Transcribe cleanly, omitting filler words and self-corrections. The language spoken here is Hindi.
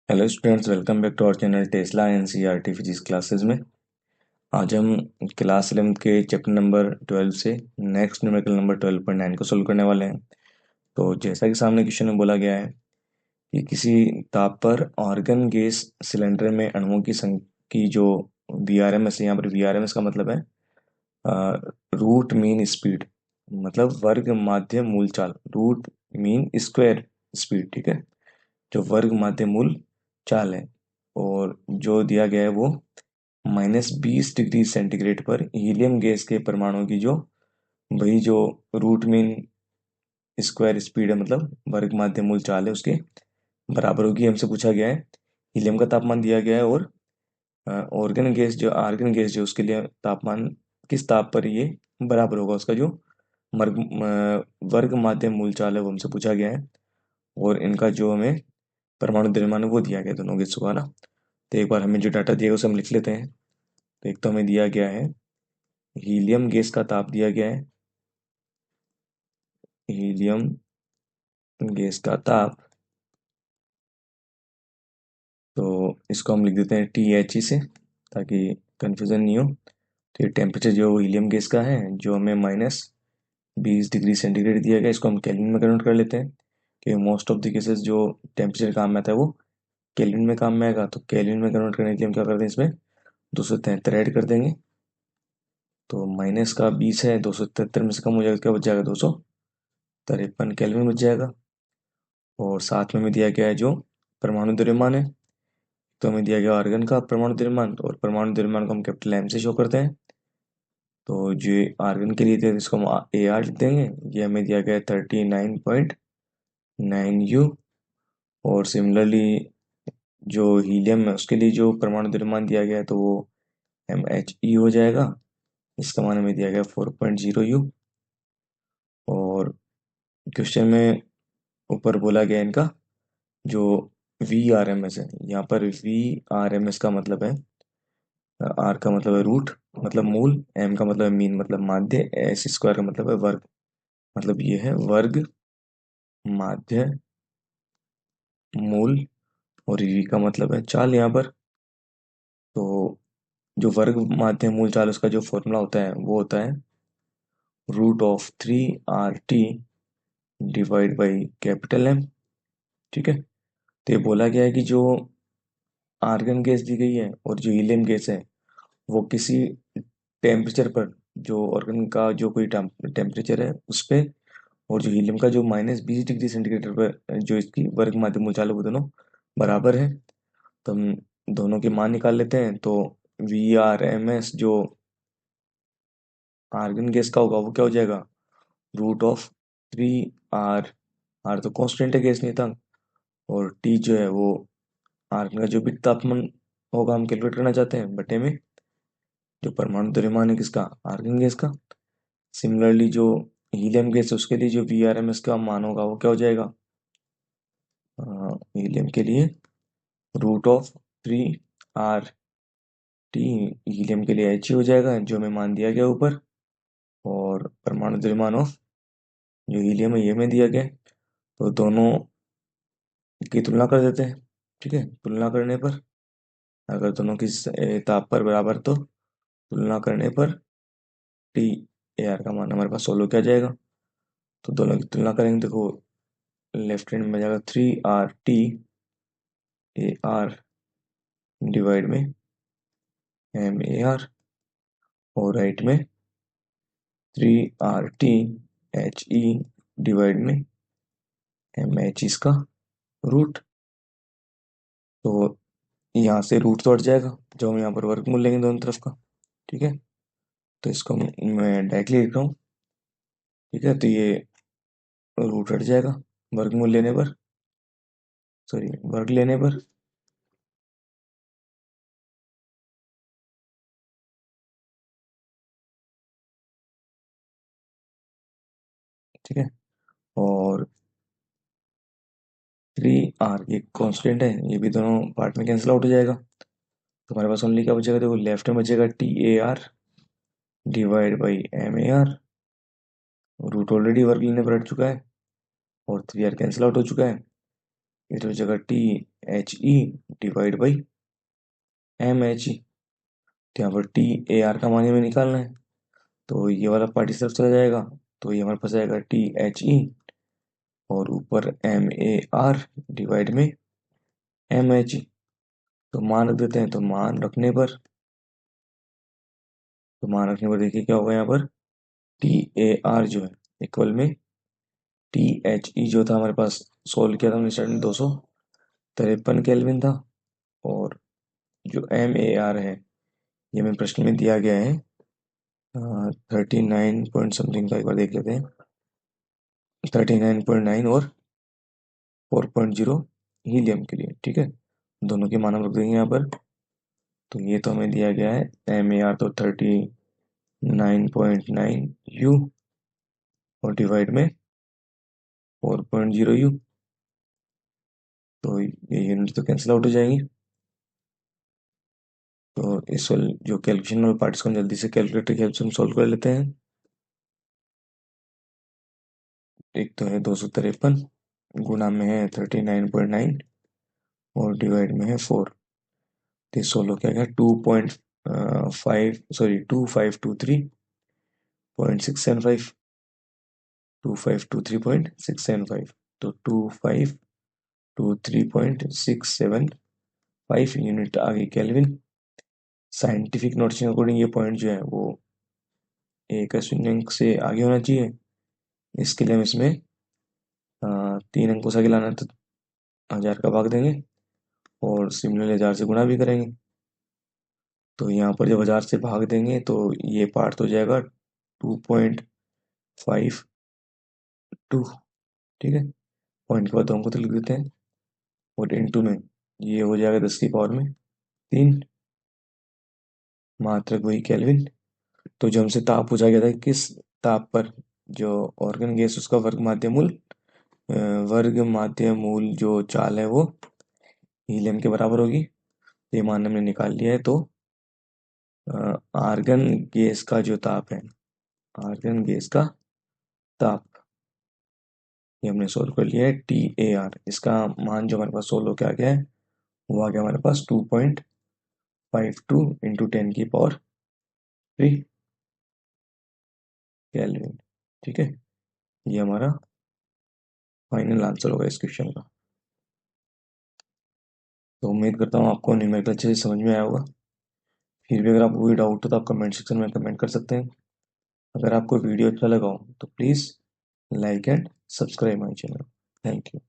Hello students, welcome back to our channel Tesla NCERT physics classes में। आज हम क्लास 11th के चैप्टर नंबर 12 से नेक्स्ट न्यूमेरिकल नंबर 12.9 को सोल्व करने वाले हैं। तो जैसा कि सामने क्वेश्चन में बोला गया है कि किसी ताप पर ऑर्गन गैस सिलेंडर में अणुओं की संख्या की जो वीआरएमएस है, यहाँ पर वीआरएमएस का मतलब है रूट मीन स्पीड, मतलब वर्ग माध्य मूल चाल, रूट मीन स्क्वायर स्पीड, ठीक है, जो वर्ग माध्य मूल चाल है। और जो दिया गया है वो -20 डिग्री सेंटीग्रेड पर हीलियम गैस के परमाणु की जो वही जो रूट मीन स्क्वायर स्पीड है, मतलब वर्ग माध्य मूल चाल है, उसके बराबर होगी। हमसे पूछा गया है हीलियम का तापमान दिया गया है, और ऑर्गन गैस जो आर्गन गैस जो उसके लिए तापमान किस ताप पर ये बराबर होगा, उसका जो वर्ग माध्य मूल चाल है वो हमसे पूछा गया है। और इनका जो हमें परमाणु द्रव्यमान है वो दिया गया है दोनों गैसों का ना। तो एक बार हमें जो डाटा दिया है उसे हम लिख लेते हैं। तो एक तो हमें दिया गया है हीलियम गैस का ताप दिया गया है, हीलियम गैस का ताप, तो इसको हम लिख देते हैं THE से ताकि कंफ्यूजन नहीं हो। तो ये टेम्परेचर जो हीलियम गैस का है जो हमें -20 डिग्री सेंटीग्रेड दिया गया, इसको हम केल्विन में कन्वर्ट कर लेते हैं कि मोस्ट ऑफ द केसेस जो टेम्परेचर काम में आता है वो केल्विन में काम में आएगा। तो केल्विन में कन्वर्ट करने के लिए हम क्या करते हैं, इसमें 273 ऐड कर देंगे। तो माइनस का 20 है, 273 में से कम हो जाएगा, क्या बच जाएगा, 253 केल्विन बच जाएगा। और साथ में हमें दिया गया है जो परमाणु द्रव्यमान है, तो हमें दिया गया आर्गन का परमाणु द्रव्यमान, और परमाणु द्रव्यमान को हम कैपिटल एम से शो करते हैं। तो जो आर्गन के लिए थे इसको हम AR लिख देंगे। ये हमें दिया गया है 39.9 U। और सिमिलरली जो हीलियम है उसके लिए जो परमाणु द्रव्यमान दिया गया है तो वो MHE हो जाएगा। इसका मान हमें दिया गया 4.0 U। और क्वेश्चन में ऊपर बोला गया इनका जो VRMS है, यहाँ पर VRMS का मतलब है, R का मतलब है रूट मतलब मूल, M का मतलब है मीन मतलब माध्य, S स्क्वायर का मतलब है वर्ग, मतलब ये है वर्ग माध्य मूल, और V का मतलब है चाल यहाँ पर। तो जो वर्ग माध्य मूल चाल उसका जो फॉर्मूला होता है वो होता है √3RT divide by capital M, ठीक है। तो ये बोला गया है कि जो आर्गन गैस दी गई है और जो हीलियम गैस है वो किसी टेम्परेचर पर, जो ऑर्गन का जो कोई टेम्परेचर है उस पे, और जो हीलियम का जो -20 डिग्री सेंटीग्रेड पर जो इसकी वर्ग माध्य मूल चाल है वो दोनों बराबर है। तो हम दोनों के मान निकाल लेते हैं। तो VRMS जो आर्गन गैस का होगा वो क्या हो जाएगा, √3R, आर तो कांस्टेंट है गैस नहीं था, और T जो है वो आर्गन का जो भी तापमान होगा हम कैलकुलेट करना चाहते हैं बटे में जो परमाणु द्रव्यमान है किसका, आर्गन गैस का। सिमिलरली जो हीलियम गैस है उसके लिए जो VRMS का मान होगा वो क्या हो जाएगा, हीलियम के लिए √3RT, हीलियम के लिए He हो जाएगा जो हमें मान दिया गया ऊपर, और परमाणु द्रव्यमान ऑफ जो हीलियम है ये हमें दिया गया है। तो दोनों की तुलना कर देते हैं, ठीक है। तुलना करने पर अगर दोनों की ताप पर बराबर तो तुलना करने पर TAR का मान हमारे पास 16 क्या जाएगा। तो दोनों की तुलना करेंगे, देखो लेफ्ट हैंड में जाएगा 3RTAR डिवाइड में MAR, और राइट में 3RTHE डिवाइड में MH इसका रूट। तो यहाँ से रूट तो हट जाएगा जब हम यहाँ पर वर्गमूल लेंगे दोनों तरफ का, ठीक है। तो इसको मैं डायरेक्टली लिख रहा हूँ, ठीक है। तो ये रूट हट जाएगा वर्गमूल लेने पर, सॉरी वर्ग लेने पर, ठीक है। और 3R ये कांस्टेंट है, ये भी दोनों पार्ट में कैंसिल आउट हो जाएगा। तो हमारे पास ओनली क्या बचेगा, देखो लेफ्ट में बचेगा TAR divide by MAR, root already वर्ग लेने पर हट चुका है, और 3R कैंसिल आउट हो चुका है। इधर बचेगा H E divide by M H E. तो यहाँ पर टी ए आर का मान हमें निकालना है, तो ये वाला पार्ट इस तरफ चला जाएगा, तो ये हमारे पास आएगा टी एच ई और ऊपर एम ए आर डिवाइड में एम एच ई। तो मान रख देते हैं, तो मान रखने पर देखिए क्या होगा यहाँ पर, टी ए आर जो है इक्वल में टी एच ई जो था हमारे पास, सोल्व किया था हमने स्टार्ट में 253 केल्विन था, और जो एम ए आर है ये हमें प्रश्न में दिया गया है 39 पॉइंट समथिंग का, एक बार देख लेते हैं, 39.9 और 4.0 हीलियम के लिए। ठीक है, दोनों के मान हम रख देंगे यहाँ पर। तो ये तो हमें दिया गया है एम ए आर तो 39.9 यू और डिवाइड में 4.0 यू, तो ये यूनिट तो कैंसिल आउट हो जाएंगी। तो इस वाले जो कैलकुलेशन वाले पार्ट को हम जल्दी से कैलकुलेटर की हेल्प से हम सॉल्व कर लेते हैं। एक तो है 253, गुणा में है 39.9 और डिवाइड में है 4। तो सोल्व क्या गया 2523.675, 2523.675, तो 2523.675 यूनिट आ गई केल्विन। साइंटिफिक नोटेशन अकॉर्डिंग ये पॉइंट जो है वो एक शून्य अंक से आगे होना चाहिए, इसके लिए हम इसमें 3 अंकों से आगे लाना है, तो 1000 का भाग देंगे और सिमिलरली 1000 से गुणा भी करेंगे। तो यहाँ पर जब 1000 से भाग देंगे तो ये पार्ट तो हो जाएगा 2.52। ठीक है, पॉइंट के बाद 2 अंकों तो लिख देते हैं, और इनटू में ये हो जाएगा 10 की पावर में 3, मात्रक वही केल्विन। तो जो हमसे ताप पूछा गया था किस ताप पर जो ऑर्गन गैस उसका वर्ग माध्य मूल जो चाल है वो हीलियम के बराबर होगी, ये मान हमने निकाल लिया है। तो आर्गन गैस का जो ताप है, आर्गन गैस का ताप, ये हमने सोल्व कर लिया है टी ए आर। इसका मान जो हमारे पास सोल्व होकर आ गया है वो आ गया हमारे पास 2.52 इंटू 10⁻³ केल्विन। ठीक है, ये हमारा फाइनल आंसर होगा इस क्वेश्चन का। तो उम्मीद करता हूँ आपको न्यूमेरिकल अच्छे से समझ में आया होगा। फिर भी अगर आपको कोई डाउट हो तो आप कमेंट सेक्शन में कमेंट कर सकते हैं। अगर आपको वीडियो अच्छा लगा हो तो please like and subscribe my channel. Thank you.